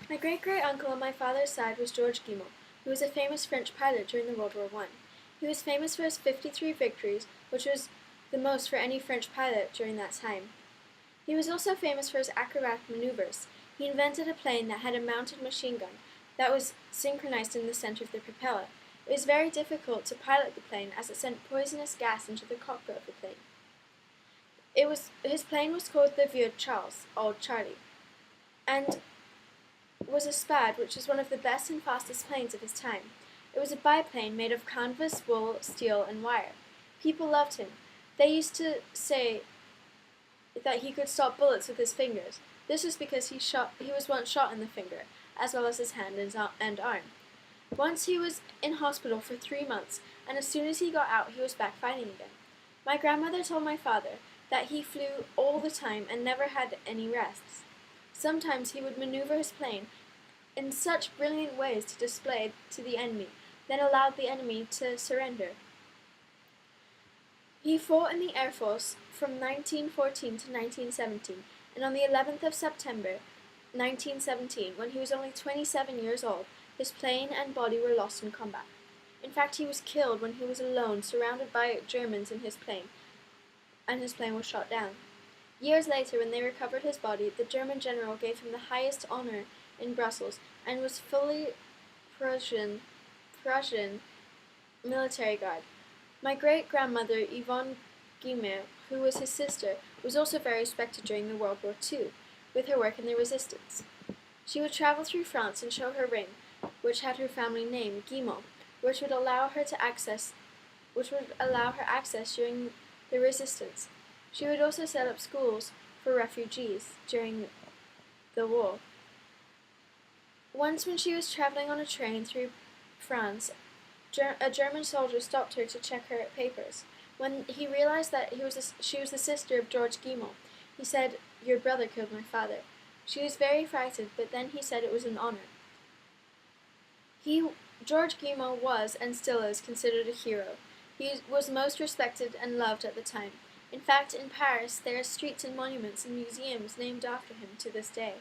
My great-great-uncle on my father's side was George Guimont, who was a famous French pilot during the World War I. He was famous for his 53 victories, which was the most for any French pilot during that time. He was also famous for his acrobatic maneuvers. He invented a plane that had a mounted machine gun that was synchronized in the center of the propeller. It was very difficult to pilot the plane as it sent poisonous gas into the cockpit of the plane. His plane was called the Vieux Charles, Old Charlie, and was a Spad, which was one of the best and fastest planes of his time. It was a biplane made of canvas, wool, steel, and wire. People loved him. They used to say that he could stop bullets with his fingers. This was because he was once shot in the finger, as well as his hand and arm. Once he was in hospital for 3 months, and as soon as he got out, he was back fighting again. My grandmother told my father that he flew all the time and never had any rests. Sometimes he would maneuver his plane in such brilliant ways to display to the enemy, then allowed the enemy to surrender. He fought in the Air Force from 1914 to 1917, and on the 11th of September 1917, when he was only 27 years old, his plane and body were lost in combat. In fact, he was killed when he was alone, surrounded by Germans in his plane, and his plane was shot down. Years later, when they recovered his body, the German general gave him the highest honor in Brussels and was fully Prussian military guard. My great-grandmother, Yvonne Guimont, who was his sister, was also very respected during the World War II, with her work in the resistance. She would travel through France and show her ring, which had her family name, Guimont, which would allow her access during the resistance. She would also set up schools for refugees during the war. Once when she was traveling on a train through France, a German soldier stopped her to check her papers. When he realized that she was the sister of George Guimont, he said, "Your brother killed my father." She was very frightened, but then he said it was an honor. George Guimont was, and still is, considered a hero. He was most respected and loved at the time. In fact, in Paris, there are streets and monuments and museums named after him to this day.